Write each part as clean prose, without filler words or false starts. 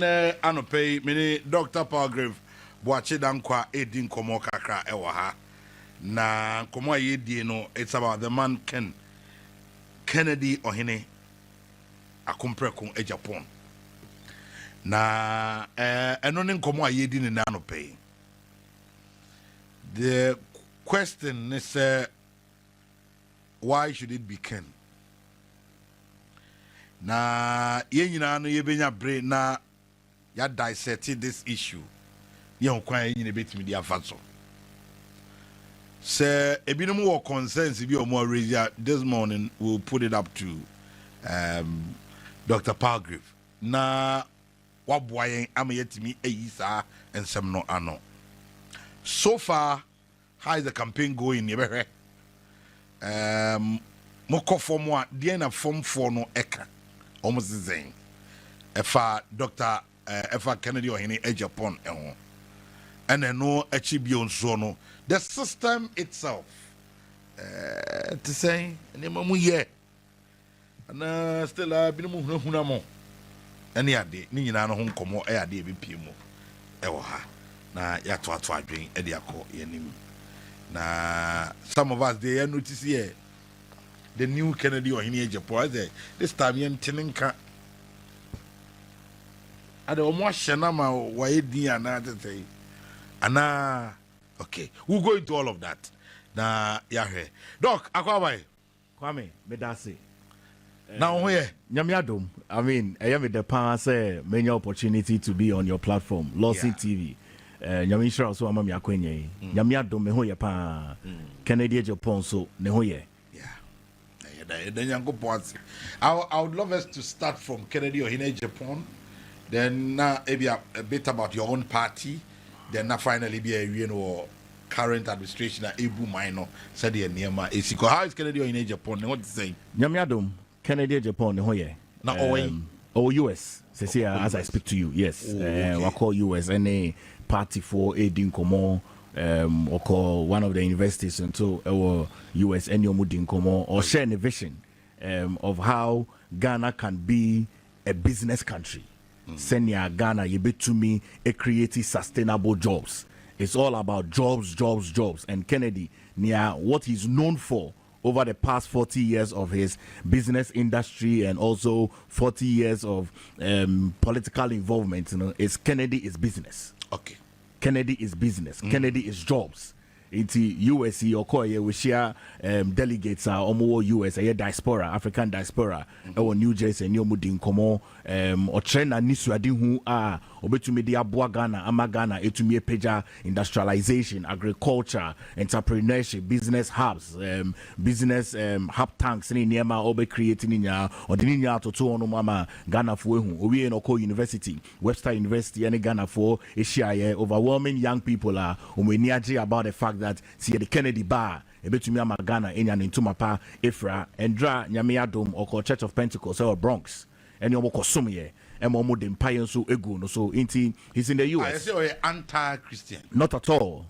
ene anope mini Dr. Palgrave boache dankwa edin komo kakra ewa ha na komo ayedie no it's about the man Kennedy Ohene akompreko Agyapong na eno ne komo ayedi ne na anope. The question is why should it be Ken? Na ye nyina no ye benya bre na ya dissect this issue. Ye nkwan ye nyina betimi dia faso. Se ebinom wo concerns bi o mo raise this morning, we'll put it up to Dr. Palgrave. Na waboa yen amayetimi eyi saa ensem no ano. So far, how is the campaign going? Moko form one, the form 4 no eka. Almost the same. Dr. Kennedy Ohene Agyapong and then no achibion sono. The system itself. To say, nemamu ye. And still binu hunamo. Any ade, nina no home como air de bipimo. Ewa. Na ya to adwen e de akọ yanim na some of us they notice here the new Kennedy Ohene Agyapong this time yen tinenka ade omo ahye na ma waye din ana tete ana okay we'll go into all of that na ya hwe doc akwabai Kwame medase now where nyamiadom I mean I am the power say many opportunity to be on your platform Lossy TV. Nyami Shra so amami akwenye nyami adom me ho ye pa Kennedy Agyapong so ne ho ye I would love us to start from Kennedy Ohene Agyapong, then maybe a bit about your own party, then finally be a current administration at Ebu Minor said the Niama Esiko. How is Kennedy Ohene Agyapong? What to say? Nyami adom Kennedy Agyapong ne ho ye na US say as I speak to you, yes. We call US any party for aiding Komo or call one of the investors into our US and your Mudin Komo or share a vision of how Ghana can be a business country. Send ya Ghana you bet to me a creative sustainable jobs. It's all about jobs. And Kennedy near what he's known for over the past 40 years of his business industry and also 40 years of political involvement, is Kennedy is business. Okay. Kennedy is business. Kennedy is jobs. It's USC or we share delegates are almost US diaspora, African diaspora, or New Jersey and Yomudin Komo, or China Niswadin who are Obetumedia Boagana, Amagana, Etumie Peja, industrialization, agriculture, entrepreneurship, business hubs, business hub tanks, in Niama Obe creating in ya or the Ninya to two on Mama Ghana for we in Oko University, Webster University, and Ghana for Asia. Overwhelming young people are about the fact that see the Kennedy bar ebetumi ama Ghana enya ntuma pa Efra Endra Nyame Adom or Church of Pentecost or Bronx and yomo kosomye emomo de empire so egu no so inti he's in the US. I say anti-Christian. Not at all.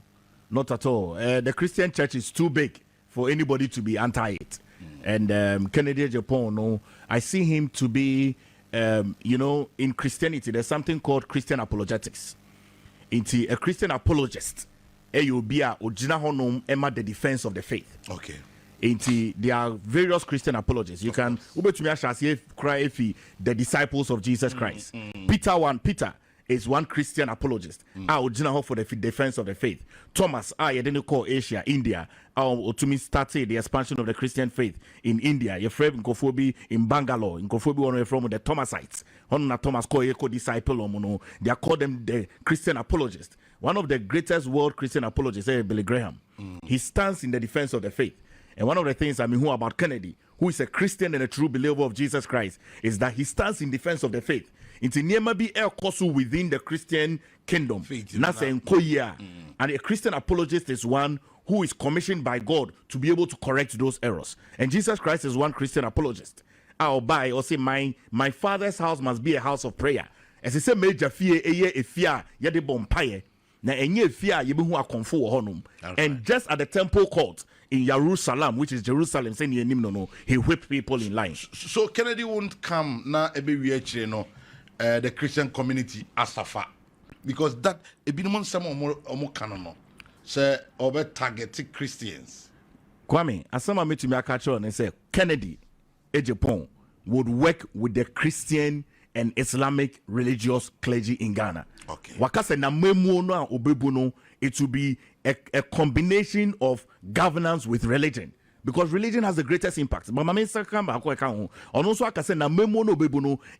The Christian church is too big for anybody to be anti it. And Kennedy Agyapong, no, I see him to be in Christianity there's something called Christian apologetics. Inti a Christian apologist Ayubia Ojina Honum Emma the defense of the faith. Okay. There are various Christian apologists. You can cry the disciples of Jesus Christ. Peter is one Christian apologist. Ojina for the defense of the faith. Thomas, I didn't call Asia, India. To me started the expansion of the Christian faith in India. Your friend Nkofobi in Bangalore. Nkofobi one from the Thomasites. Thomas called disciple. They are called them the Christian apologists. One of the greatest world Christian apologists, Billy Graham. He stands in the defense of the faith. And one of the things who about Kennedy, who is a Christian and a true believer of Jesus Christ, is that he stands in defense of the faith. It's never be a kosu within the Christian kingdom. And a Christian apologist is one who is commissioned by God to be able to correct those errors. And Jesus Christ is one Christian apologist. I'll buy or say my father's house must be a house of prayer. As I say, major fear a fear yet the bompire. Na enye fear yebi hu akonfo wo honum. And just at the temple court in Jerusalem, which is Jerusalem, saying no, he whipped people in line. So Kennedy won't come na ebe wi akire no. the Christian community asafa, because that ebinum some omo kanono say over targeted Christians. Kwame, asama me to me akacho and say Kennedy Agyapong would work with the Christian and Islamic religious clergy in Ghana. Okay. Wakase na memu no obebu it will be a combination of governance with religion. Because religion has the greatest impact. But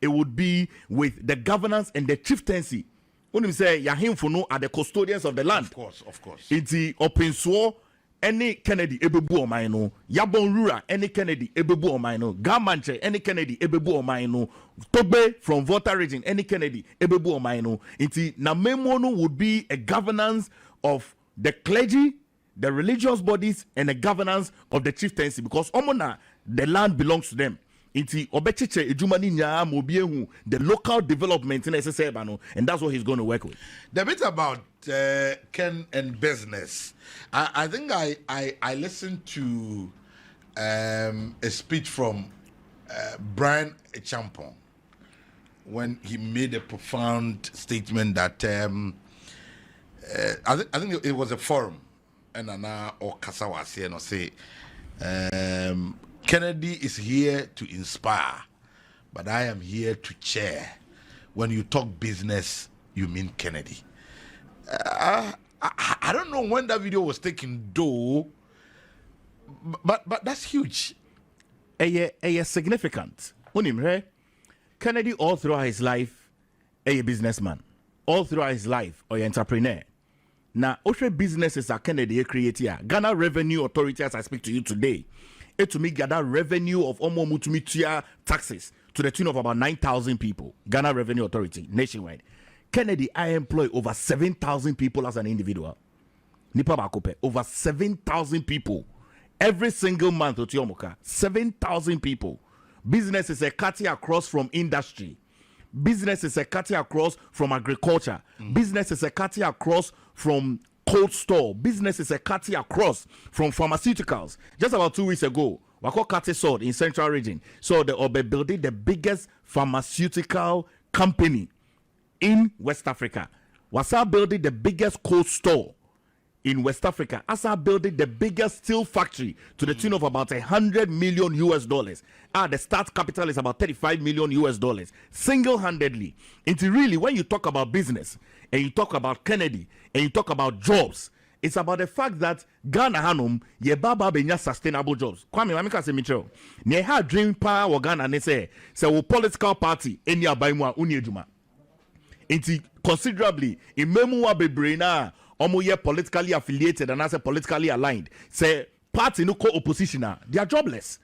it would be with the governance and the chieftaincy. When you say Yahimfuno are the custodians of the land. Of course. It's the open source. Any Kennedy ebebu omaino, Yabon Rura, any Kennedy ebebu omaino, Gamanche, any Kennedy ebebu omaino, Tobe from Volta region, any Kennedy ebebu omaino. Inti na memono would be a governance of the clergy, the religious bodies, and the governance of the chieftaincy, because omona the land belongs to them. Inti obechiche ejumani nya mobiehu the local development in SSA, and that's what he's going to work with. The bit about Ken and business, I think I listened to a speech from Brian Agyapong when he made a profound statement that I think it was a forum, and Anna or Kasawasi and say Kennedy is here to inspire, but I am here to chair. When you talk business, you mean Kennedy. I don't know when that video was taken, though, but that's huge. A significant. Kennedy all throughout his life, a businessman. All throughout his life, or entrepreneur. Now, Oshe businesses are Kennedy creator. Ghana Revenue Authority, as I speak to you today, it to me gather revenue of almost mutumitia taxes to the tune of about 9,000 people. Ghana Revenue Authority nationwide. Kennedy, I employ over 7,000 people as an individual. Nipa bakope, over 7,000 people every single month. 7,000 people. Business is a cutting across from industry. Business is a cutting across from agriculture. Business is a cutting across from cold store. Business is a cutting across from pharmaceuticals. Just about 2 weeks ago, Wako Kati sold in Central Region. So they are building the biggest pharmaceutical company in West Africa. Wasa building the biggest cold store in West Africa. Asa building the biggest steel factory to the tune of about $100 million US. The start capital is about $35 million US. Single-handedly. It's really, when you talk about business and you talk about Kennedy and you talk about jobs, it's about the fact that Ghana hanum ye baba benya sustainable jobs. Kwame mamika se micho. Ne ha dream power wa Ghana ne say wo political party eni abaimwa uni ejuma. Inti considerably imemu bebre na omo ye politically affiliated and as politically aligned. Say party no co-opposition they are jobless.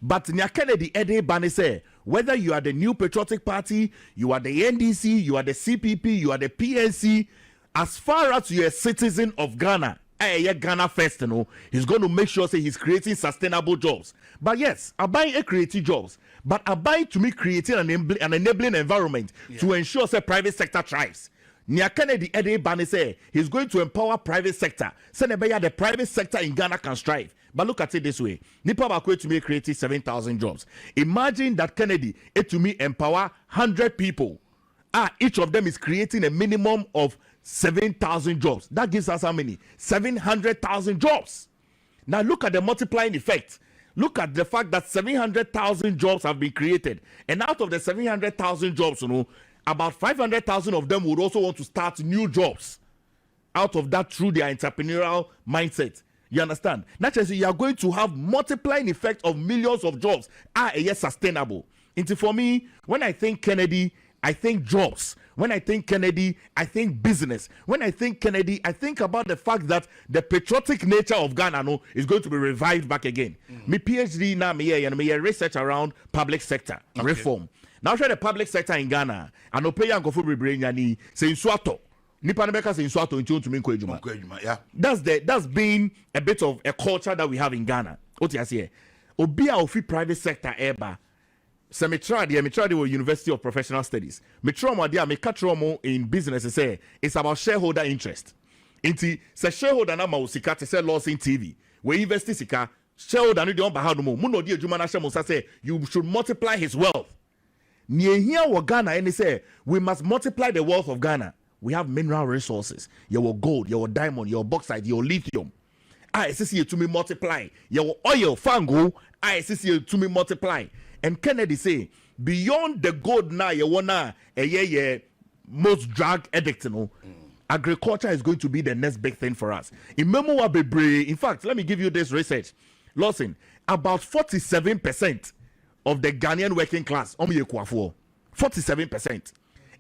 But Nya Kennedy Ede Bane say whether you are the New Patriotic Party, you are the NDC, you are the CPP, you are the PNC, as far as you're a citizen of Ghana, Ghana first, he's going to make sure say he's creating sustainable jobs. But yes, I buy creative jobs, but I buy to me creating an enabling environment to ensure say private sector thrives. Nia Kennedy Ede Bane say he's going to empower private sector. Say the private sector in Ghana can strive. But look at it this way. Nipa Bakwe to me created 7,000 jobs. Imagine that Kennedy to me empower 100 people. Each of them is creating a minimum of 7,000 jobs. That gives us how many? 700,000 jobs. Now look at the multiplying effect. Look at the fact that 700,000 jobs have been created. And out of the 700,000 jobs, about 500,000 of them would also want to start new jobs. Out of that through their entrepreneurial mindset. You understand? Naturally, you are going to have multiplying effect of millions of jobs. Yes, sustainable. And for me, when I think Kennedy, I think jobs. When I think Kennedy, I think business. When I think Kennedy, I think about the fact that the patriotic nature of Ghana is going to be revived back again. My PhD now, me research around public sector reform. Now, share the public sector in Ghana. And no pay and go for brain say in Swato. That's been a bit of a culture that we have in Ghana. What you say? Obia ofi private sector eba. So me tried with University of Professional Studies. Me catch in business say it's about shareholder interest. Inti se shareholder na mausika te say loss in TV. We invest sika shareholder no dey on bahado mo. Muno di adwuma na say you should multiply his wealth. near here or Ghana and they say we must multiply the wealth of Ghana. We have mineral resources, your gold, your diamond, your bauxite, your lithium. I see to me multiply. Your oil, fango, I see to me multiply. And Kennedy say, beyond the gold now, you wanna most drug addict, agriculture is going to be the next big thing for us. In fact, let me give you this research. Lawson, about 47% of the Ghanaian working class, 47%.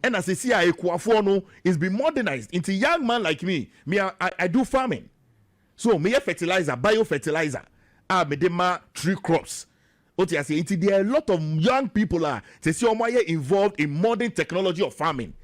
And as I see, Ekwafono is being modernized into young man like me. I do farming. So me fertilizer, biofertilizer. Me dema tree crops. There are a lot of young people involved in modern technology of farming.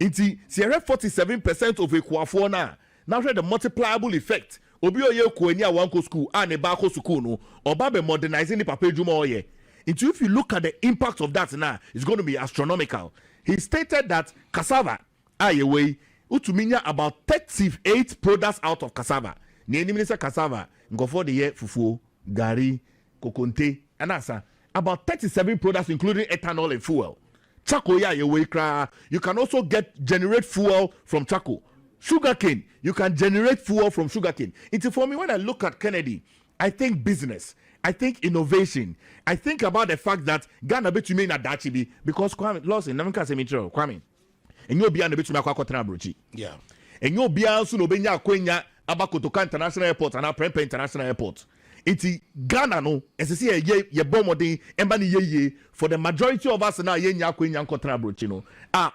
Inti 47% of Ekwafono now the multipliable effect. Obi oye kuenya wanko school ne bako school no oba be modernizing the papa juma oye. Into if you look at the impact of that now, it's going to be astronomical. He stated that cassava, ayeway, utuminya about 38 products out of cassava. Ni minister cassava, go for the year fufu, gari, kokonte, and asa. About 37 products including ethanol and fuel. Chako ya kra. You can also generate fuel from chako. Sugarcane, you can generate fuel from sugarcane. It's for me when I look at Kennedy, I think business. I think innovation. I think about the fact that Ghana bet you mean at Dachibi because Kwame Lawson, Namika Semitro, Kwame. And you'll be on the bit to Makwa. Yeah. And you'll be also no Benya Quenya Abakotoka International Airport and Prempe International Airport. It's Ghana no, as I say, ye bomodi, embani ye for the majority of us now, ye Quenya Kotra Bruchino.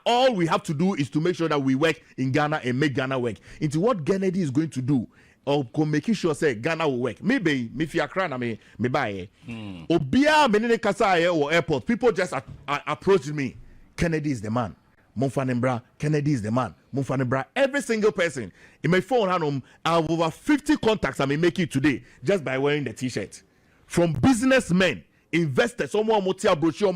All we have to do is to make sure that we work in Ghana and make Ghana work. Into what Kennedy is going to do. Or making sure say Ghana will work. Maybe if you are crying, me buy. Obia menene kasa or airport. People just approach me. Kennedy is the man. Monfanembra. Kennedy is the man. Monfanembra. Every single person in my phone, I have over 50 contacts. I may make it today just by wearing the T-shirt. From businessmen, investors, someone motia brochure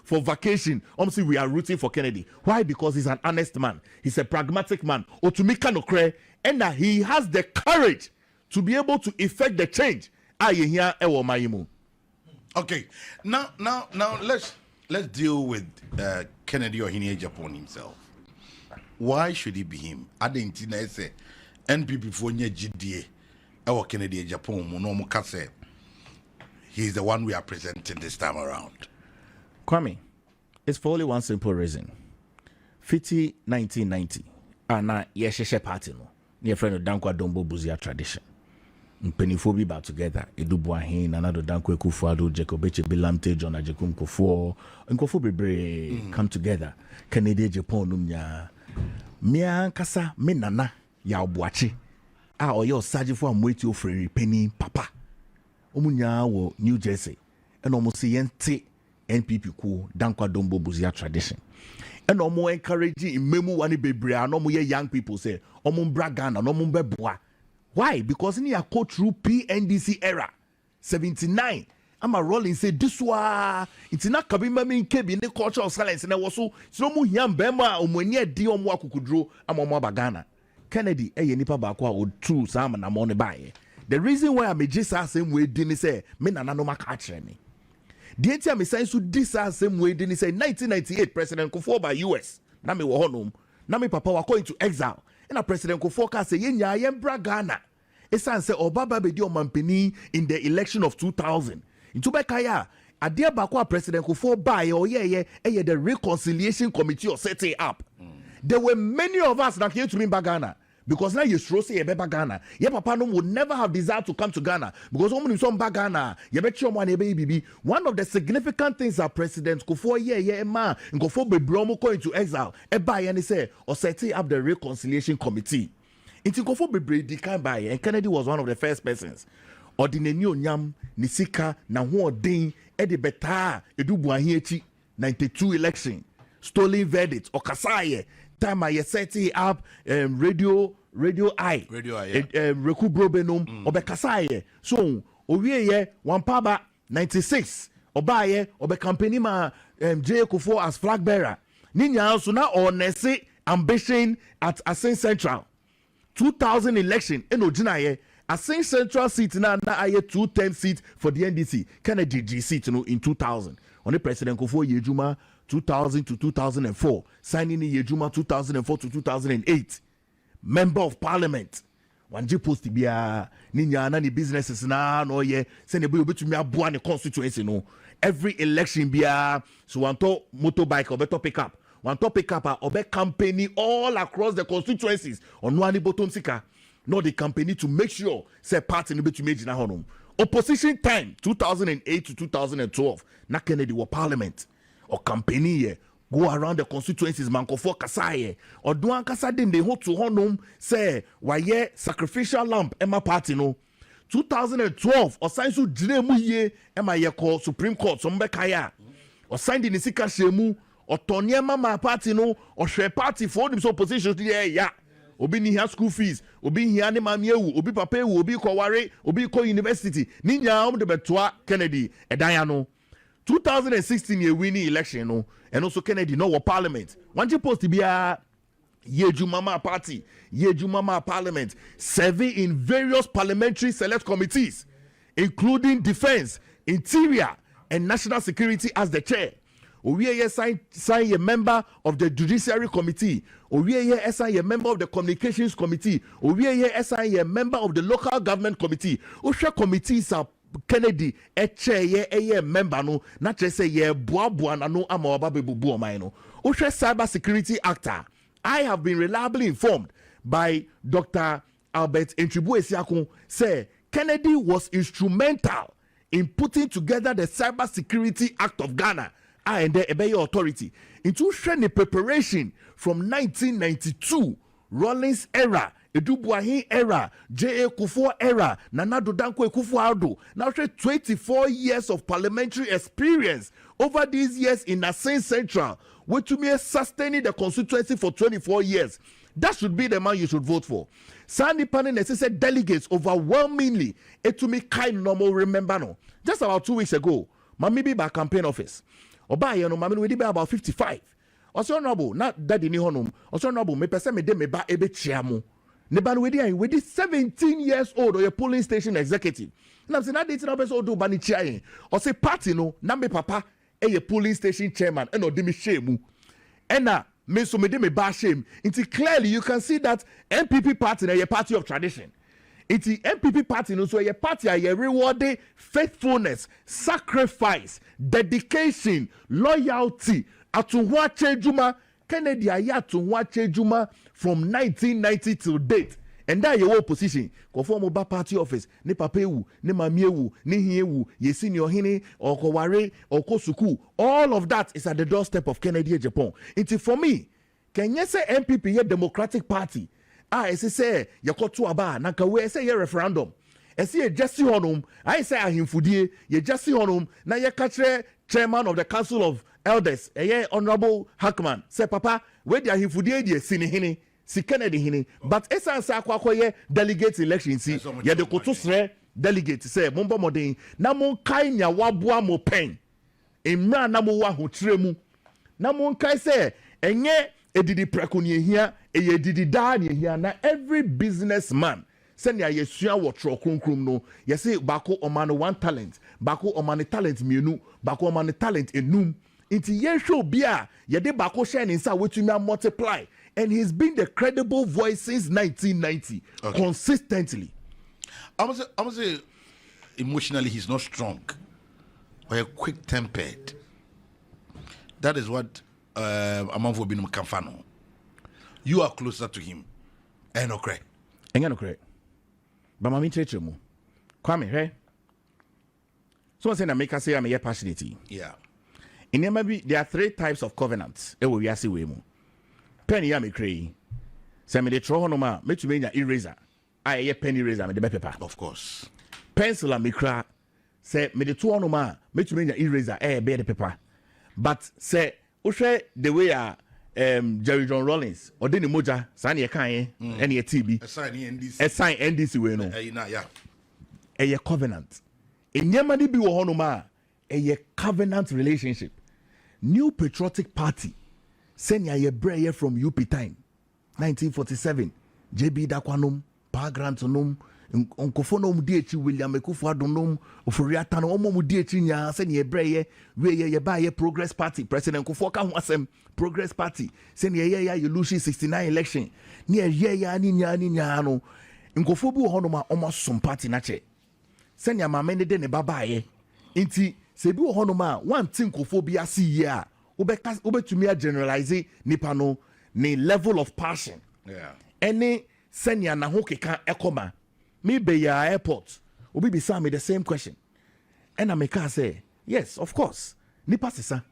for vacation. Obviously, we are rooting for Kennedy. Why? Because he's an honest man. He's a pragmatic man. Otumika no kre. And that he has the courage to be able to effect the change. Okay, now let's deal with Kennedy or Agyapong himself. Why should it be him? I didn't say NPP for GDA or Kennedy Agyapong Monomo Kase. He's the one we are presenting this time around. Kwame, it's for only one simple reason. 1990, and yesheshe party no. Near friend of Dankwa Dombo Buzia tradition. Mpenifobi ba together. Edubu ahin, another Dankwa Kufuado, Jacobeche Bilamte, John Ajekum Kofo, and Kofo Bebre come together. Kennedy Agyapong numya. Mia kasa menana ya obuachi. Oyo saji for amweti ofreri penny papa. Omunya wo New Jersey. And almost yente NPP ku Dankwa Dombo Buzia tradition. And no more encouraging in memu wani bebre no more young people say omum bragana no mum beboa. Why? Because in your go through PNDC era 79 I'm a rolling say this wa it's not kabima me kebi ne culture of silence na was so mu hiam bema omani di omo akukudro amomo bagana. Kennedy nipa ba kwa o true sam na mo ne bae. The reason why I'm a Jesus same way didn't say me na no maka kire me. The entire me saying so this same way didn't say 1998 President Kufuor by US. Na me wo honum. Na me papa wa going to exile. And a President Kufuor ka say yenya yembra Ghana. Esan say Obaba be di omampeni in the election of 2000. Into bekaya adia bakwa President Kufuor by the reconciliation committee or set it up. There were many of us that came to me back Ghana. Because now you say you beba Ghana. Your papa no would never have desired to come to Ghana. Because when you some back Ghana, you bet your money baby. One of the significant things that President Kufuor man Kufuor be bromo going to exile. Eba and say or setting up the reconciliation committee. Into Kufuor be brady can buy and Kennedy was one of the first persons. Ordinary nyam nisika na ho odin e de beta edu buahiechi 92 election stolen verdict or kasaye. Time I set it up radio I Reku Brobenum Obekasaye. So Owie one paba 96 Obaye Obe company ma J Kufuor as flag bearer. Ninya also now on nese ambition at Asin Central 2000 election in Ojinaye Asin Central seat na aye 210 seat for the NDC Kennedy G seat in 2000. On the President Kufuor Yejuma 2000 to 2004, signing Yejuma 2004 to 2008, member of parliament. Wanje post biya ninya na ni businesses na no ye se ne boy obetumi aboa ne constituency no every election biya so wanto motorbike or better pickup wanto pickup or be campaigning all across the constituencies on one bottom sika no the campaigning to make sure say party no betumi gina honum opposition time 2008 to 2012 na Kennedy was parliament or campaigning here go around the constituencies mankofo kasaye or do an kasa dem dey hold to honum say why sacrificial lamb Emma party no 2012 or sign so dire mu ye Emma ye call Supreme Court so mbekaya or sign the nisika shemu or tonye mama party no or share party for them so position ya obi ni hia school fees obi hia ne mamiewu obi papa ewu obi ko ware obi ko university ni nya de betoa Kennedy edanya no 2016 ye winning election no and also Kennedy no parliament want you post to be a Yejumama party Yejumama parliament serving in various parliamentary select committees including defense, interior and national security as the chair. Owiye sign a member of the judiciary committee. Owiye sign a member of the communications committee. Owiye sign a member of the local government committee. Osha committees are Kennedy ye member no na say ye boa na no ama oba bebubu omai no. Osha cyber security actor. I have been reliably informed by Dr. Albert Entribu Esiakun say Kennedy was instrumental in putting together the Cyber Security Act of Ghana and the Ebeye Authority into the preparation from 1992 Rawlings era, Edubuahin era, J.A. Kufuor era, Nana Danko Akufo-Addo. Now 24 years of parliamentary experience over these years in Asin Central, which to me sustaining the constituency for 24 years. That should be the man you should vote for. Sandy Panning said delegates overwhelmingly. It to me kind normal remember no. Just about 2 weeks ago, Mami be by campaign office. Oba you know Mami we be about 55. Also noble, not daddy ni honum. Also noble me pese me de me ba ebe chiamu. Ne ba we di 17 years old or your polling station executive. Na say na date na person do ba ni chiayin. Or say party no na me papa e ye polling station chairman e no de me shame. Ena me so me de me ba shame. It's clearly you can see that MPP party na a party of tradition. It's the MPP party no so a party a rewarding faithfulness, sacrifice, dedication, loyalty. Atunwache Juma Kennedy Atunwache Juma from 1990 till date. And that your opposition conform oba party office ni papewu ni mamiewu ni hiewu ye senior hini or koware or kosuku. All of that is at the doorstep of Kennedy Agyapong. It's for me can you say MPP ye Democratic Party I say yakotu aba nanka we say ye referendum ese ye jesse honum I say ahimfudie ye jesse honum na ye katre chairman of the council of elders honorable Hackman say papa we dia ahimfudie die sini hini si Kennedy hini but esan sa akwakoye delegate election si ye de koto sre delegate say mombo modern na mon kai nya waboa mo pen emra na mo wa hotrɛ mu na mon kai say enye edidi preko ne hia eye didi da ne hia na every businessman send ya yesua wo tro kronkrom no yesi bako omano one talent bako omano talent mienu bako omano talent enum inti ye show bia ye de bako share ne nsa wetumi multiply and he's been the credible voice since 1990 consistently. I'm say emotionally he's not strong or quick tempered. That is what Amanfo Binum Kamfano. You are closer to him. And okay. But mami cheche mu. Kwame, hey. So say na make us say I'm passionate. Yeah. In there are 3 types of covenants. E we asi we mu. Penny ya me krei. Say me de tro hono ma, me to me nya eraser. I pen eraser me de paper. Of course. Pencil and me kra. Say me de to hono ma, me to me nya eraser be the paper. But say Ushe the way Jerry John Rawlings or Denny Moja, Sani Kaye, any TB, assign NDC way no. A covenant. In Yamadi be Honoma, a covenant relationship. New Patriotic Party, send ya brayer from UP time, 1947. JB Dakwanum, Pa Grantonum, nkofo no mu di William Ekufuado no oforiata no mu di nya se ne ebreye we ye ba ye Progress Party President Nkofo ka ho asem Progress Party se ne ye ya Lucy 69 election ne ye ya ni nya no nkofo bi ho no ma omo som party na che se ne amame ne de ne baba ye nti se bi ho no ma wan tin nkofo bi asi ye a obetumi a generalize nipa no ne level of passion any senya na ho keka ekoma me be ya airport obi be me the same question and I make her say yes of course nipa sisa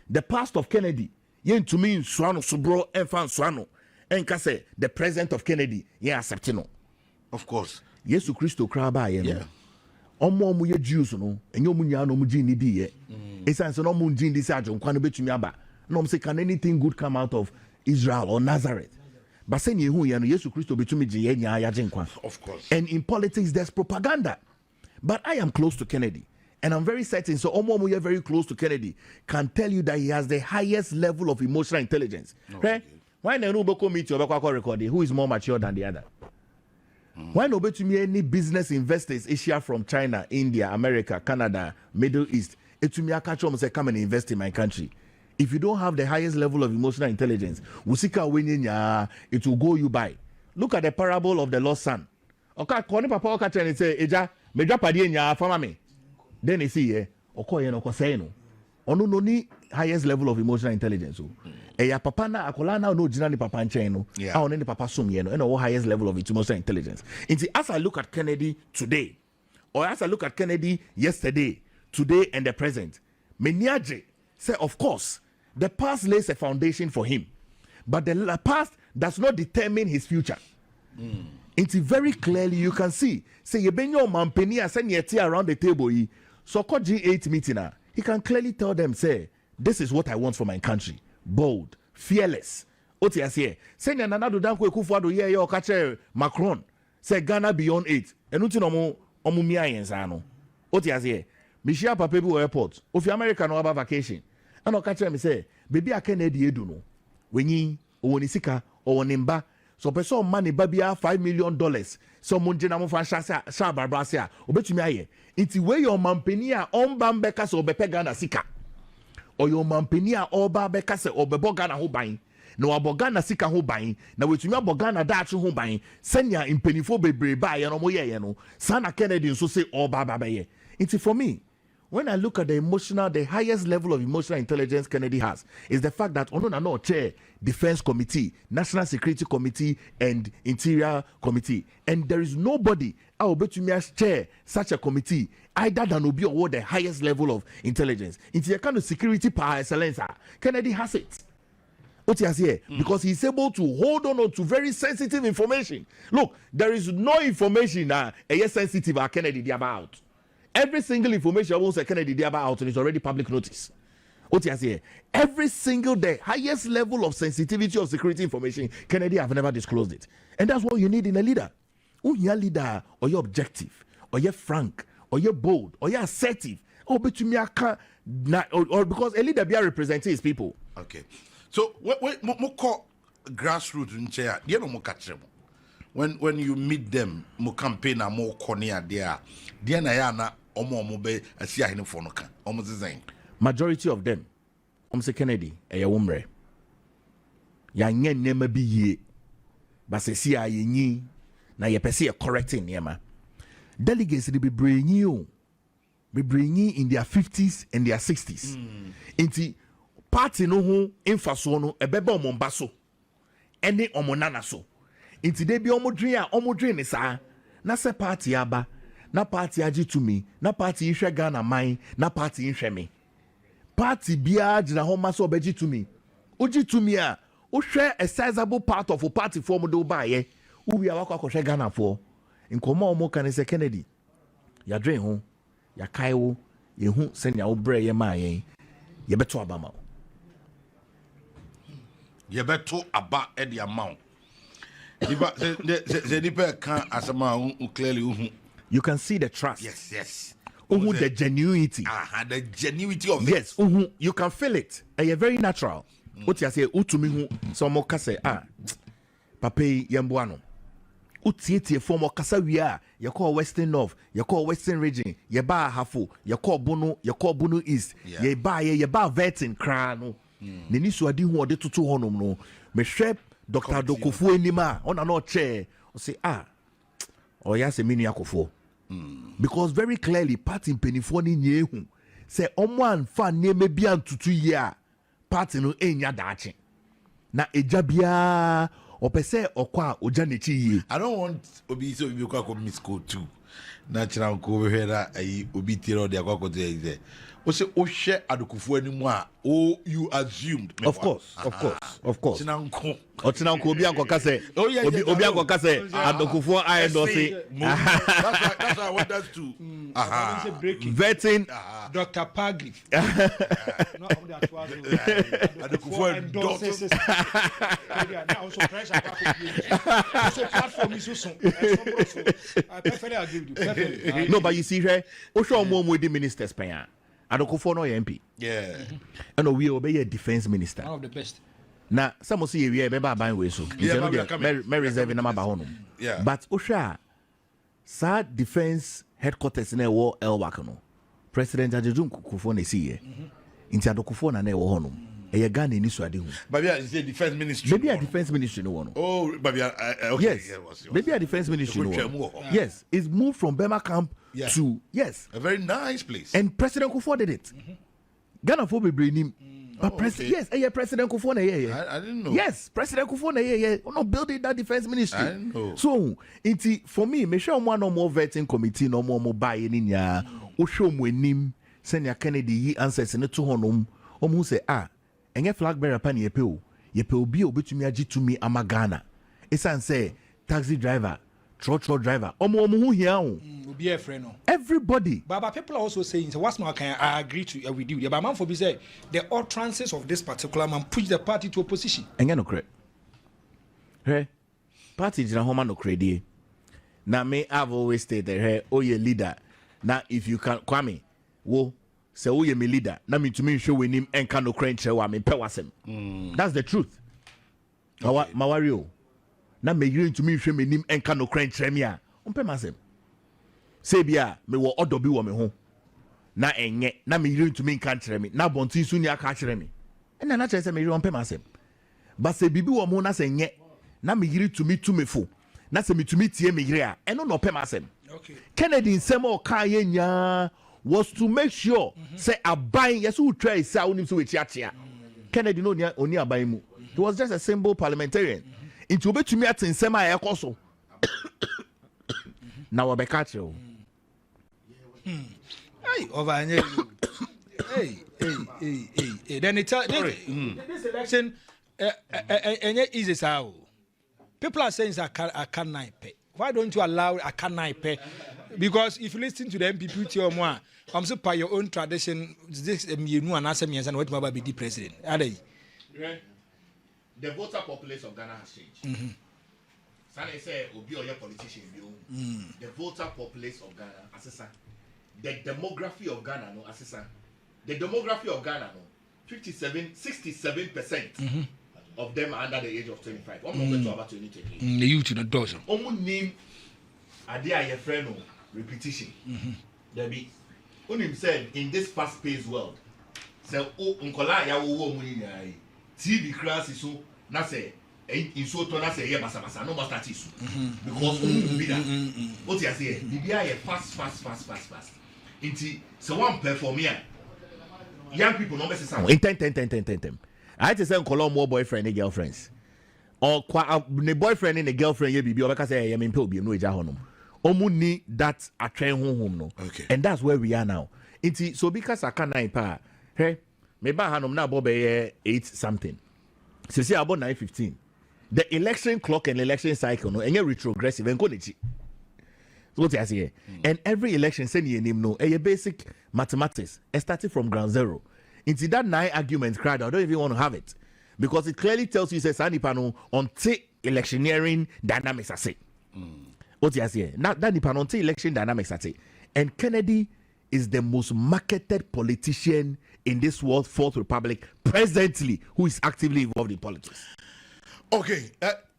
the past of Kennedy yen to me swano subro enfan swano enka say the president of Kennedy yen accept no of course Yesu Christo kra ba ye no omo ye Jews no enye omu nya no mu gin ni di ye esan so no mu gin di say ajonkwa no betumi aba no say can anything good come out of Israel or Nazareth? But saying you Yesu Christo betumi je nya ya jenkwa. Of course. And in politics there's propaganda. But I am close to Kennedy. And I'm very certain, so Omo you're very close to Kennedy, can tell you that he has the highest level of emotional intelligence. Okay? Why no boko meet your recording? Who is more mature than the other? Why no bet me any business investors Asia from China, India, America, Canada, Middle East? It to me I catch them say come and invest in my country. If you don't have the highest level of emotional intelligence, it will go you by. Look at the parable of the lost son. Okay, koni papa oka tell say, "Eja, meja padi nya fama me." Then he see, "Okoye no kosey no." Ono no ni highest level of emotional intelligence. Ya papa na akola na no jina ni papa nchen no. Ah ono ni papa sum ye no. And highest level of emotional intelligence. Inti as I look at Kennedy today, or as I look at Kennedy yesterday, today and the present, meniaje say of course. The past lays a foundation for him, but the past does not determine his future. It's very clearly you can see. Say you been your mampeni and send your around the table. So call G8 meeting. He can clearly tell them, say, this is what I want for my country. Bold, fearless. Otiasie. Send your nanado danko ekufuado ye yo kache Macron. Say Ghana beyond 8. And uti no mo omumia yensano. Otiasie. Mishia papebu airport. Of America no about vacation. And I'll catch me say, baby, I can't do no. When ye or Nisika or Nimba, so person money babia $5 million. So Munjana Fasha Shababrasia, or bet you me. It's way your mampenia on Bambecas or Bepegana Sika. Or your mampenia or Barbecas or Bebogana who buying. No abogana sika ho ban na wetumi abogana dacho ho ban senya impenifo bebre ba ye no moye no sana Kennedy nso say all baba ye. It's for me. When I look at the highest level of emotional intelligence Kennedy has is the fact that no chair Defense Committee, National Security Committee, and Interior Committee, and there is nobody I will bet you me chair such a committee either than Obi or the highest level of intelligence. It's a kind of security par excellence. Kennedy has it. What he has here, because he's able to hold on to very sensitive information. Look, there is no information that is sensitive at Kennedy about. Every single information about Kennedy about is already public notice. What he has here, every single day, highest level of sensitivity of security information, Kennedy have never disclosed it. And that's what you need in a leader. You're leader, or you're objective, or you're frank, or you're bold, or you're assertive, or because a leader be representing his people. Okay. So what call grassroots in chair? You know, when you meet them, mo campaign a more cornea there. Diana omo be asia hene for no kan. Omo design. Majority of them, say Kennedy, womre. Ya nye nema bi ye. Ba se si a yenyi na ye pese correcting nema. Delegates they be bringing in their 50s and their 60s. Inti party no ho infraso no ebeba omomba so. Ene omonana so. Inti de bi omodwen ne saa. Na se party aba, na party agi to me, na party ihwe Ghana man, na party ihwe me. Party bia agina ho ma so obeji to me. Oji to me a, o hwe a sizable part of a party form do ba ye. Uwi awakwa ko hwe Ghana for. Nkoma omo kan se Kennedy. Ya dwen ho, ya kai wo, ye hu senya wo bre ye ma ye. Ye beto aba ma. Ye beto aba e the amount. The nipa can asama clearly. You can see the trust. Yes. The genuinity. The genuinity of yes. You can feel it. And you're very natural. What you say, utumi hu so mo ka say papai yemboano. Utiete form or Kasawia, you call Western North, you call Western Region, you ba Hafo, you call Bono East, ye ba Vetin Crano. Ninisu adi who ade tutu honum no. Me shep Dr. Dokufu enima on an chair. Or say or ya se mini akofo. Because very clearly party penifoni nyehu. Say omwan fan ne me bian tutu ya. Party no enya dachi. Na ejabia opese okwa ojanechi yi. I don't want obi so obi kwa miss school too. Natural ko we hera ayi obi tiro de akwa ko de. O se o share adokufu animu a o you assumed. Of course. Chinanko. O chinanko obi ankoka say obi ankoka say adokufu I endorse. That's why I want us to vetting Dr. Pagli. adokufu endorse. No, but you see here, Osho Momo with the ministers paya. Adokufo no MP. Yeah. And we obey a defense minister. One of the best. Now, some will see we are buying way so. May reserve in Amabahonum. Yeah. But Osha, Sa defense headquarters in a war El Wakano. President Agyapong Kufo ne see. Inti Adokufo na ne wo honum. A gun in Iswadi. Maybe I say defense ministry. Maybe a defense ministry no one. Oh, maybe okay. Yes. Maybe a defense ministry no one. Yes. It's moved from Bema camp to yes. A very nice place. And President Kufo did it. Ghana for be bring him. But yes, President Kufo na I didn't know. Yes, President Kufo na no building that defense ministry. I didn't know. So, for me, me sure one no more vetting committee no more buy in ya. O show mo enim send Kennedy yi answers ne to honum. Who say enye flag bearer pan yepe obi obetumi agi to me ama Ghana. Esan say taxi driver, truck driver. Omo hu hia o. Be a friend. Everybody. But people are also saying, so what's my can I agree to with you? But man for be say the utterances of this particular man push the party to opposition. Enye no credit. Hey, party jina homa no credit. Now me I've always stated hey, oh ye leader. Now if you can Kwame, wo say oh ye me leader. Now me to me show with him and can no credit wa me pe wasem. That's the truth. Okay. Mawario. Now me you to me show me him and can no credit me a. Umpe masem. Say bia me wo odo bi wo me ho na enye na me yiri ntumi nka nkyere me na bonti su ni aka kyere me ena na kyere se me yiri onpe masem ba se bibi wo mo na se nye na me yiri tumi fo na se me tumi tie me yiri a eno no pe masem. Okay. Kennedy nsem o kan ye nya was to make sure say aban yes who try say onim so we chiachia. Kennedy no oni aban mu. He was just a simple parliamentarian. Into obetumi atensem a ekoso. Na we be catch you. Hey, over hey. Then it this election is how people are saying I can't pay. Why don't you allow I can't pay? Because if you listen to the MPP, I'm so by your own tradition, this you know and answer me and what will be the president. Are they? The voter population of Ghana has changed. Sana say obi or your politician the voter population of Ghana assessor. The demography of Ghana no assessor. The demography of Ghana no 67% of them are under the age of 25. One more to about 20. The youth in the dozen. Omu name adia your friend no repetition. There be Unim said in this fast-paced world. Say unkola ya wo mu ni nyai. TV class is so na say in so to na say ye basa no master tisu. Because be that. What you say? Bibia ye fast. Inti so one perform here. Young people no mess am. In 10. I had to say unkola more boyfriend and girlfriends. Or the boyfriend and the girlfriend ye bibi obeka say ye mempe obi no eja honum. Omu ni that atwen honhom no. Okay. And that's where we are now. Inti so because I can nine pa. Hey, me ba hanom na bo be 8 something. So see about 9:15. The election clock and election cycle no enye retrogressive enko nechi. So what you say? And every election send your name no a basic mathematics starting from ground zero. Into that 9 argument crowd, I don't even want to have it. Because it clearly tells you says Sani Pano on electioneering dynamics I say. What you say? Now that Nipan on election dynamics I say. And Kennedy is the most marketed politician in this world, Fourth Republic, presently, who is actively involved in politics. Okay,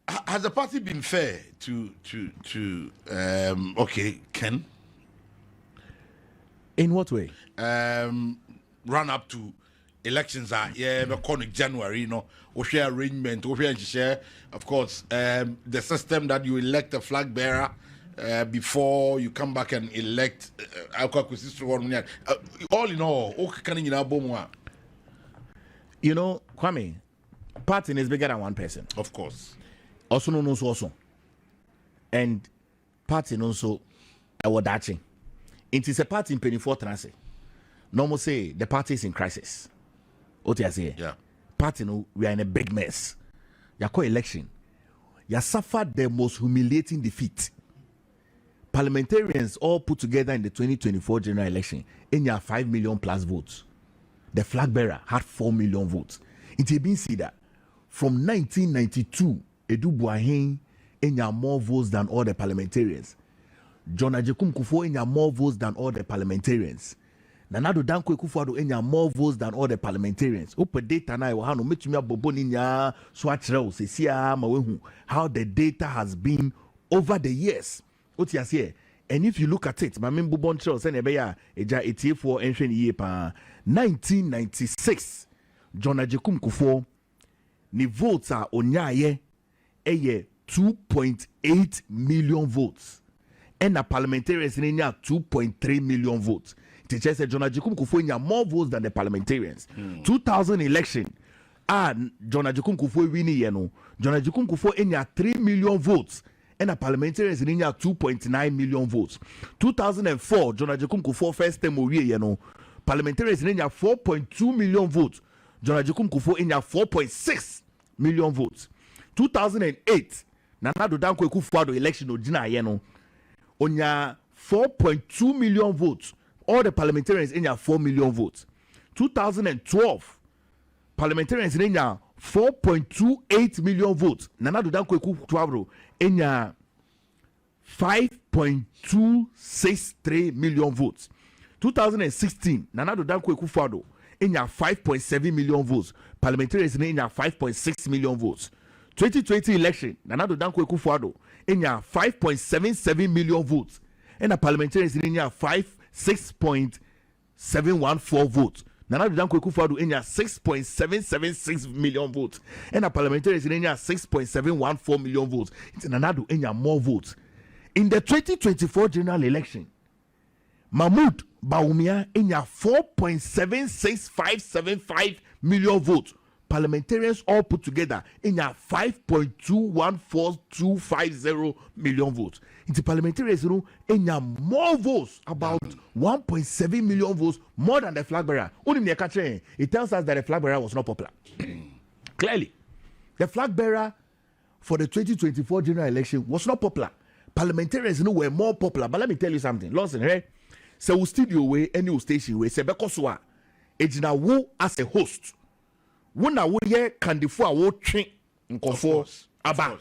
Has the party been fair to Ken? In what way? Run up to elections are January, you know, or share arrangement, or share, of course, the system that you elect a flag bearer before you come back and elect all in all, you know, Kwame, party is bigger than one person. of course. Also known also. And party also awardaching. It is a party in 24 transit. Normal say the party is in crisis. What you say? Yeah. Party no, we are in a big mess. You call election. You suffered the most humiliating defeat. Parliamentarians all put together in the 2024 general election in your 5 million plus votes. The flag bearer had 4 million votes. It had been said that from 1992, Edu Buahin in your more votes than all the parliamentarians. John Agyapong in your more votes than all the parliamentarians. Nanado Dankwa Akufo-Addo in your more votes than all the parliamentarians. Open data na iwa hano metumi abobo ninya so akyerɛw sesia ma wehu how the data has been over the years. What you say? And if you look at it, my member bon trail send ebeya eja 84 enhwe ye pa 1996 John Agyapong Akufo ni votes are onyaye eye 2.8 million votes. And the parliamentarians in 2.3 million votes. Teacher said John Agyapong Akufo in more votes than the parliamentarians. 2000 election, John Agyapong Akufo winning yeno. John Agyapong Akufo in 3 million votes. And the parliamentarians in 2.9 million votes. 2004, John Agyapong Akufo first time we yeno. Parliamentarians in 4.2 million votes. John Agyapong Akufo in 4.6 million votes. 2008, Nanado Dankwa Akufo-Addo election ojina yeno. Onya 4.2 million votes. All the parliamentarians in 4 million votes. 2012, parliamentarians in 4.28 million votes. Nanado Dankwa Akufo-Addo in 5.263 million votes. 2016, Nanado Dankwa Akufo-Addo in 5.7 million votes. Parliamentarians in 5.6 million votes. 2020 election, Nanado Dankwa Akufo-Addo in 5.77 million votes. And the parliamentarians in 6.714 votes. Nanado Dankwa Akufo-Addo in 6.776 million votes. And the parliamentarians in 6.714 million votes. It's Nanado in more votes. In the 2024 general election, Mahmoud Bawumia in 4.76575 million votes. Parliamentarians all put together in 5.214250 million votes. Into parliamentarians, you know, in more votes, about 1.7 million votes more than the flag bearer. It tells us that the flag bearer was not popular. Clearly, the flag bearer for the 2024 general election was not popular. Parliamentarians, you know, were more popular. But let me tell you something. Lawson, hey, so studio way, any station way, Sebekoswa, Ejina wo as a host. Wona wo ye kandifo a wo twe nkofo aba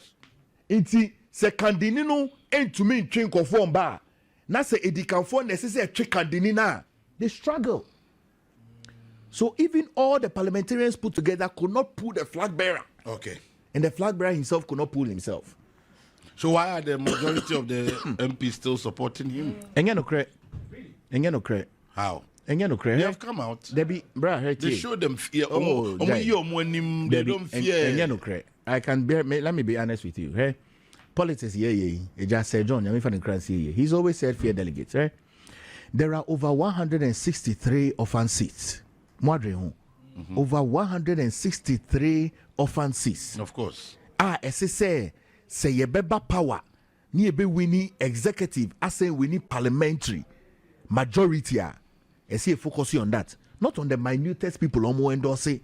nti se kandini no entumi ntwe nkofo mba na se edikanfo na se twe kandini na they struggle. So even all the parliamentarians put together could not pull the flag bearer. Okay. And the flag bearer himself could not pull himself. So why are the majority of the MPs still supporting him? Engeno kre. Engeno kre. How? They have come out. They show them fear. They don't fear. I can bear. Let me be honest with you. Hey, politics, He just said John. He's always said fear delegates. Right? There are over 163 orphan seats. Over 163 orphan seats. Of course. Say ye beba power. Ni be winning executive. I say winning parliamentary majority. I see a focus on that, not on the minutest people who endorse a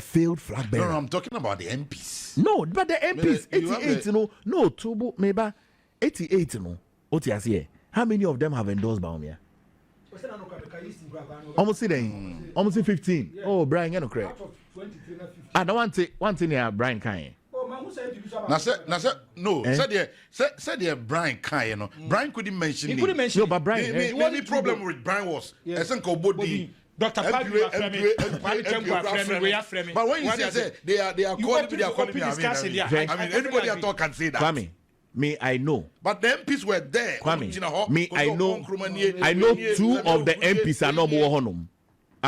failed flag bearer. No, I'm talking about the MPs. No, but the MPs, 88, no, Tobo, maybe 88, what you say? How many of them have endorsed Bawumia? Almost 15. Yeah. Oh, Brian, you know, correct. I don't want to hear Brian Kanye. Said Brian Kai, you know. Brian couldn't mention. No, but Brian. The only problem with Brian was I think Dr. Padu, we are framing. But when you say they are calling me, I mean, anybody at all can say that. Kwame, me, I know. But the MPs were there. Kwame, me, I know 2 of the MPs are not more honum.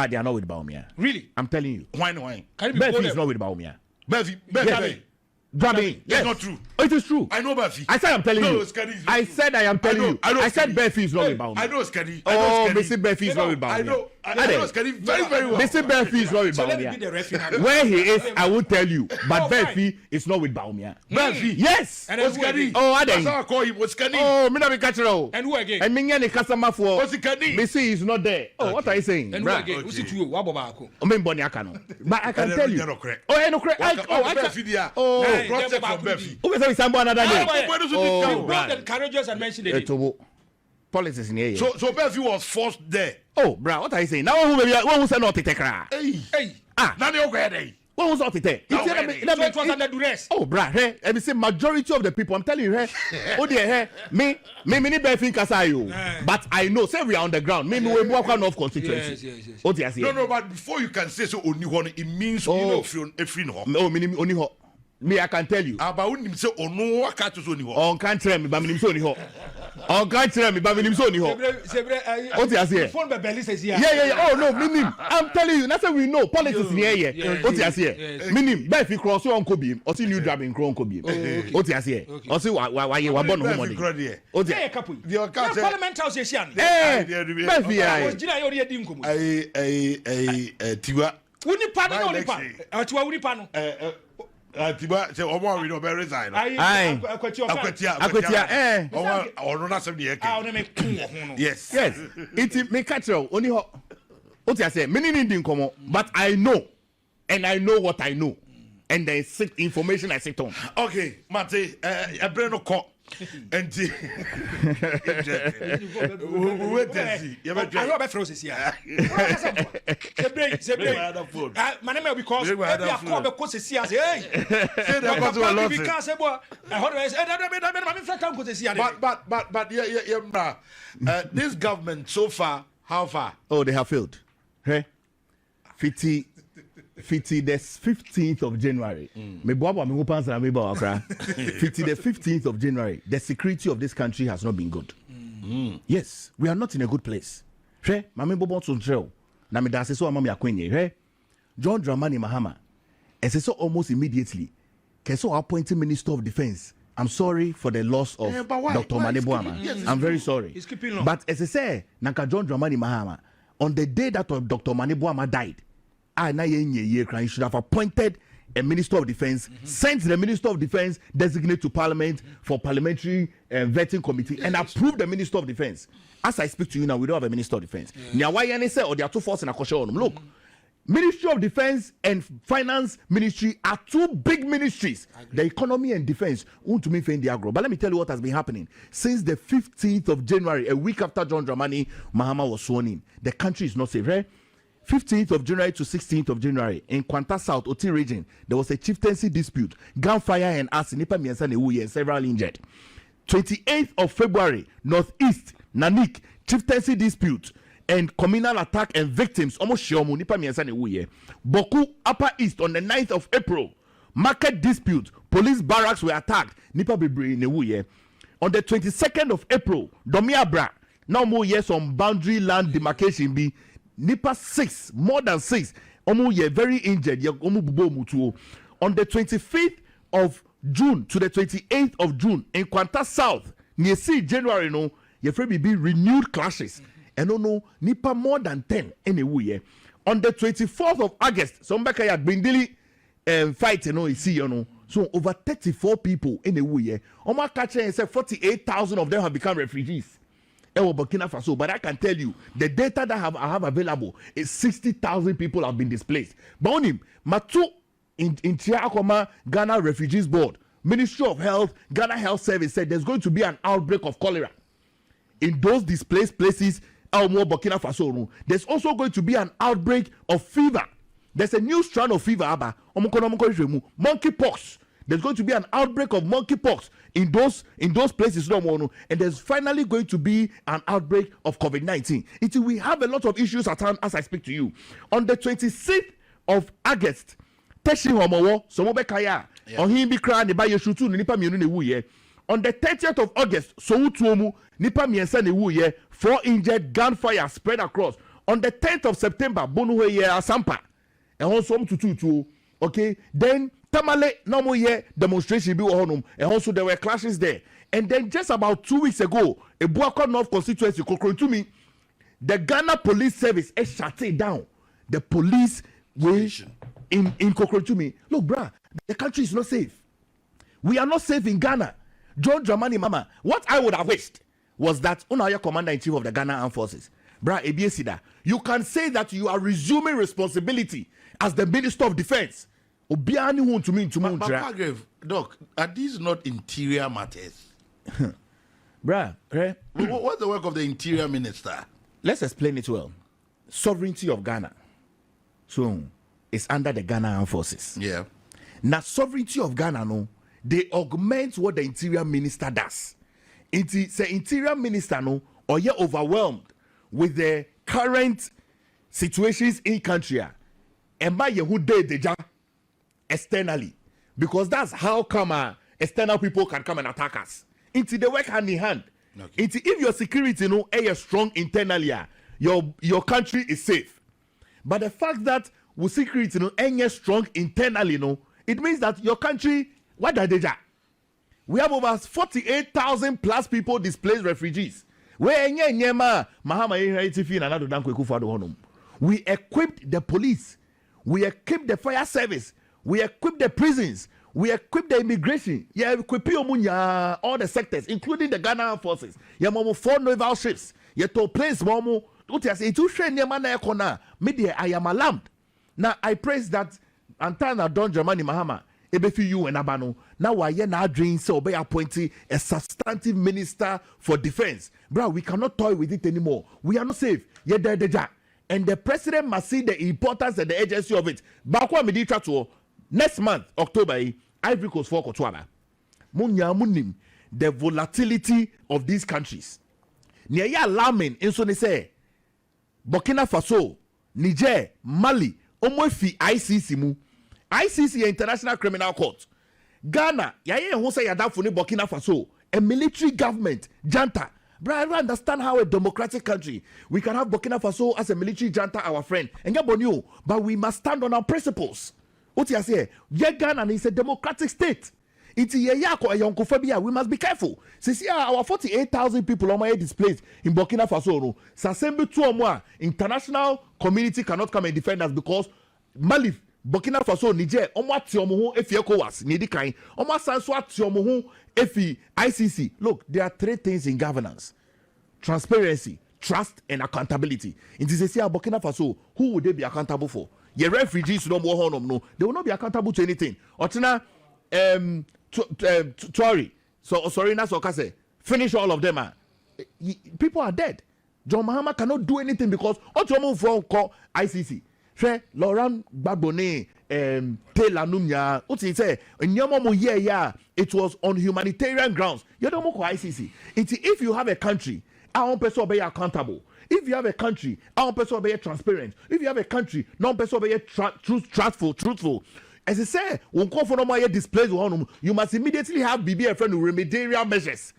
They are not with Bawumia. Really? I'm telling you. Why? Befi is not with Bawumia. Befi. Yes. It's not true. Oh, it is true. I know Befi. I said I'm telling you. I said I am telling you. I said Befi is not with Bawumia. I know Skadi. Oh, Mr. Befi is not with Bawumia. I know Skadi very, very well. Mr. Befi is not with Bawumia. Where he is, I will tell you. But Befi is not with Bawumia. Befi? Yes. And Skadi? Oh, I That's how I call him. Skadi? Oh, me not be catching. And who again? And me the customer for. Skadi? Missy is not there. Oh, what are you saying? And who again? Who's it you? Wabobako. But I can tell you. Oh, no correct. Oh, project from Befi. Who is somebody another day? Oh, and courageous and mentioned it. Politics in here. So Befi was forced there. Oh, bro, what are you saying? Now who say not to take her? Hey. Now they okay. What was not to take? It was under duress. Oh, bro, hey, I say majority of the people. I'm telling you, hey, oh dear, hey, me Befi Kasayo. But I know, say we are on the ground. Me we work on off constituency. Yes. Oh dear, No, but before you can say so, only one it means you know if you know. No, only ho. Me, I can tell you. About him say, oh no, I can't only ho. On can't tell me, but me only ho. On can't tell me, but me only ho. Oh dear, say. Phone by Belly says here. Yeah. Oh no, minim. I'm telling you, that's why we know politics in here. Oh dear, say. Minim. But if you cross your uncle beam, or see new drab in Crown Kobi. Oh dear, say. Or see why you were born home. Oh dear, couple. The Parliament House is here. Befi, Tiwa. Unipano, Unipano. Tiba say omo we no be resign. Akwatia ono na sem de eke. Yes. It me catch only ho. What you say? Many need nkomo, but I know. And I know what I know. And there is information I sit on. Okay, Mate, no call. And wait and see. I know about Frozen here. My name because maybe I call because it's here. Hey, this government so far, how far? Oh, they have failed. Hey, 50 the 15th of January. 50 the 15th of January. The security of this country has not been good. Yes, we are not in a good place. Hey, Mami Bobo Tuntrell. Na me dance so amami akwenye. Hey, John Dramani Mahama. And so almost immediately, Keso appointed Minister of Defense. I'm sorry for the loss of Dr. Maneboama. I'm very sorry. He's keeping long. But as I say, Nanka John Dramani Mahama, on the day that Dr. Maneboama died, you should have appointed a Minister of Defense, sent the Minister of Defense designate to Parliament for parliamentary vetting committee, and approved the Minister of Defense. As I speak to you now, we don't have a Minister of Defense. Or there are 2 forces in a question. Look, Ministry of Defense and Finance Ministry are 2 big ministries. The economy and defense want to me find the agro. But let me tell you what has been happening since the 15th of January, a week after John Dramani Mahama was sworn in. The country is not safe, right? 15th of January to 16th of January in Kwanta South, Oti region, there was a chieftaincy dispute, gunfire and arson, and several injured. 28th of February, Northeast, Nanik, chieftaincy dispute and communal attack and victims, almost Shiomu, Boku, Upper East on the 9th of April, market dispute, police barracks were attacked, Nipa Bibri in Ewuye. On the 22nd of April, Domiabra, now more years on boundary land demarcation be Nipa 6, more than 6. Very injured. On the 25th of June to the 28th of June in Kwanta South, near C January, no, be renewed clashes. And no, Nipa more than 10 anyway. On the 24th of August, some back at Bindili fight, so over 34 people anyway. Oma catcher and said 48,000 of them have become refugees. Burkina Faso, but I can tell you the data that I have available is 60,000 people have been displaced. But on him, Matu in Tiakoma, Ghana Refugees Board, Ministry of Health, Ghana Health Service said there's going to be an outbreak of cholera in those displaced places. Burkina Faso. There's also going to be an outbreak of fever. There's a new strand of fever, monkeypox. There's going to be an outbreak of monkeypox in those places no more, and there's finally going to be an outbreak of COVID-19. We have a lot of issues at hand as I speak to you. On the 26th of August, Teshi Homowo, Somobekaya, on him be crying the Bayoshutu, Nipa Mienu. On the 30th of August, Soutuomu, Nipa Miensa, 4 injured, gunfire spread across. On the 10th of September, Bonuwe Asampa, and also to okay, then Tamale normal year demonstration be honum, and also there were clashes there. And then just about 2 weeks ago, a Buako North constituency, Kokrotumi, the Ghana Police Service is shutting down the police in Kokrotumi. Look, bruh, the country is not safe. We are not safe in Ghana. John Dramani Mama, what I would have wished was that Unaya Commander-in-Chief of the Ghana Armed Forces, Bra Ebiesida, you can say that you are resuming responsibility as the Minister of Defense. Obiani won to me to But Doc, are these not interior matters? Bra, right? What's the work of the Interior Minister? Let's explain it well. Sovereignty of Ghana. So it's under the Ghana Armed Forces. Yeah. Now, sovereignty of Ghana, no, they augment what the Interior Minister does. The Interior Minister, no, or you're overwhelmed with the current situations in country. And by who did the job externally. Because that's how come external people can come and attack us. They work hand in hand. Okay. If your security, no, is strong internally, your country is safe. But the fact that with security, no, is strong internally, no, it means that your country, what are they? We have over 48,000 plus people displaced refugees. We equipped the police. We equipped the fire service. We equipped the prisons. We equipped the immigration. Yeah, equip all the sectors, including the Ghana Armed Forces. Yeah, 4 naval ships. Yeah, to place momo. I am alarmed. Now I praise that Antana Don Germany Mahama. Ebefi you and Abano. Now why you now dream so be appointing a substantive minister for defense. Bro, we cannot toy with it anymore. We are not safe. Yeah, and the president must see the importance and the agency of it. Bakwa Midi Trato, next month, October, Ivory Coast for Kotwaba. Munim, the volatility of these countries. Near alarming, in so they say, Burkina Faso, Niger, Mali, Omofi ICC mu. ICC, International Criminal Court. Ghana, yaye who say Yadafuni Burkina Faso, a military government, junta. But I don't understand how a democratic country we can have Burkina Faso as a military junta, our friend, and Gabon, but we must stand on our principles. What you say? Ghana is a democratic state. It's a we must be careful. Since our 48,000 people are displaced in Burkina Faso, Sasembe to international community cannot come and defend us because Mali, Burkina Faso, Niger, ECOWAS, Nidikai, ICC. Look, there are 3 things in governance: transparency, trust, and accountability. In this area, Burkina Faso, who would they be accountable for? Your refugees no more no, they will not be accountable to anything. Otina, Tory, so sorry, that's what I say. Finish all of them. People are dead. John Mahama cannot do anything because Otomo from call ICC. Laurent Gbagbo Taylor Numya, what he say? It was on humanitarian grounds. You don't know ICC. If you have a country, our person be accountable. If you have a country, our person be transparent. If you have a country, non person be truthful. As I say, when call for no more displays, you must immediately have BBF friend remedial measures.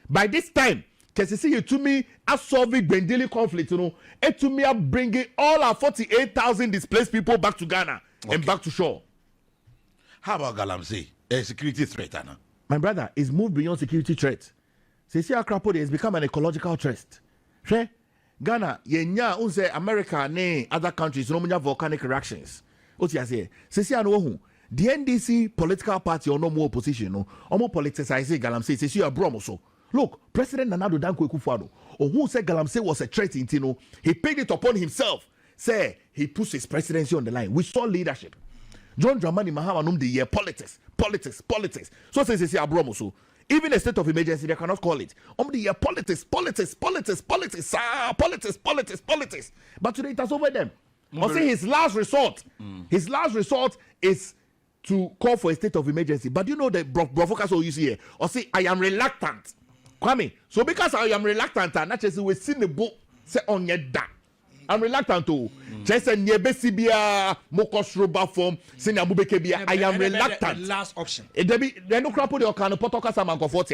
By this time, because you to me as solving Bendeli conflict, and to me are bringing all our 48,000 displaced people back to Ghana and back to shore. How about Galamsey? A security threat, Anna? My brother, is moved beyond security threat. See, Akrapodi has become an ecological threat. Ghana, yenya unse America ne other countries no more volcanic reactions. What you say? See, I know the NDC political party or no more opposition, no, or more politicizing Galamsey. See, you are bromoso. Look, President Nana Addo Dankwa Akufo-Addo, or who said Galamsey was a threat in Tino, he paid it upon himself. Say he puts his presidency on the line. We saw leadership. John Dramani Mahama the year politics. So says he Abromoso. Even a state of emergency, they cannot call it. The year politics. But today it has over them. I'll say his last resort is to call for a state of emergency. But you know the focus you see here, or say I am reluctant. Kwame, so because I am reluctant, and not just we see the book say on your da. I'm reluctant to just a near Besibia, Mokosruba form, Senior Bubekebia. I am reluctant. Last option. They no crap your kind of potoka saman comfort.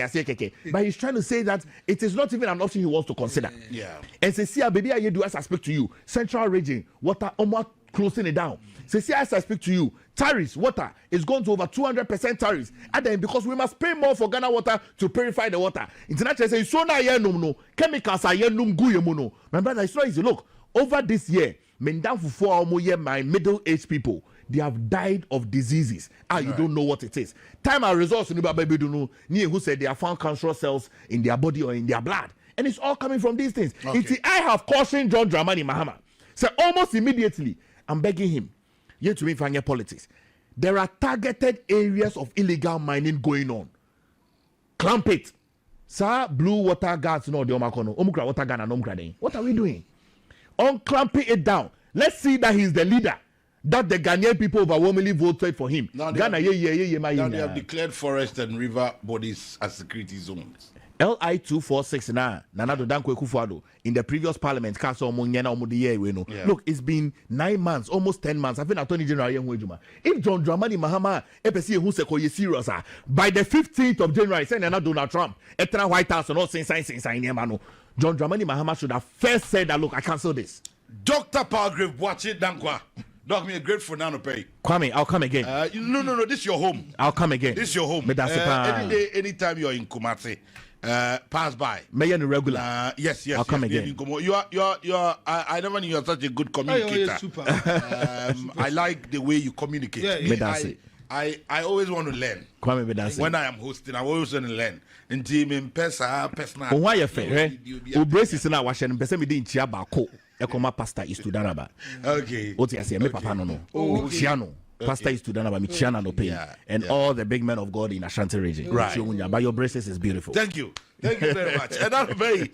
But he's trying to say that it is not even an option he wants to consider. Yeah. And say, see, baby, I do as I speak to you. Central region, water almost closing it down. Say, see, as I speak to you, tariffs, water is going to over 200% tariffs. And then because we must pay more for Ghana water to purify the water. International say, so na no chemicals are yenum guyemuno. My brother, it's not easy. Look. Over this year, my middle-aged people, they have died of diseases. You don't know what it is. Time and results, who said they have found cancerous cells in their body or in their blood. And it's all coming from these things. Okay. I have cautioned John Dramani Mahama. So almost immediately, I'm begging him, yet to me find your politics. There are targeted areas of illegal mining going on. Clamp it. Sir, blue water guards, no, the Omakono, Omukra water gun and Omkra. What are we doing? On clamping it down. Let's see that he's the leader. That the Ghanaian people overwhelmingly voted for him. Now they have declared forest and river bodies as security zones. LI 2469 Nanado Dankwe Kufuado in the previous parliament. Look, it's been 9 months, almost 10 months. I've been Attorney General. If John Dramani Mahama serious by the 15th of January, saying Donald Trump, White House and all saying John Dramani Mahama should have first said that, look, I cancel this. Dr. Palgrave, watch it, Dankwa. Doc, me a grateful now to pay. Kwame, I'll come again. No, this is your home. I'll come again. This is your home. Any day, anytime you're in Kumasi, pass by. May you regular? Yes. I'll come again. You are. I never knew you are such a good communicator. Super. I like the way you communicate. I always want to learn. When I am hosting, I always want to learn. In team, in personal. Why you fair? Who braces in our washing? Person me din chia bako. Ekoma pastor is to Danaba. Okay. What you say? Me papa no. Oh, Chiano. Pastor is to Danaba. Me Chiana no pay. And all the big men of God in Ashanti region. Right. But your braces is beautiful. Thank you very much. And that's very.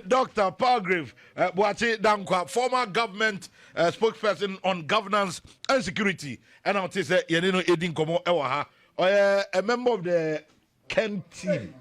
Dr. Palgrave, Boache Dankwa, former government spokesperson on governance and security. And I'll say, Edin Komo Ewaha, a member of the Ken team.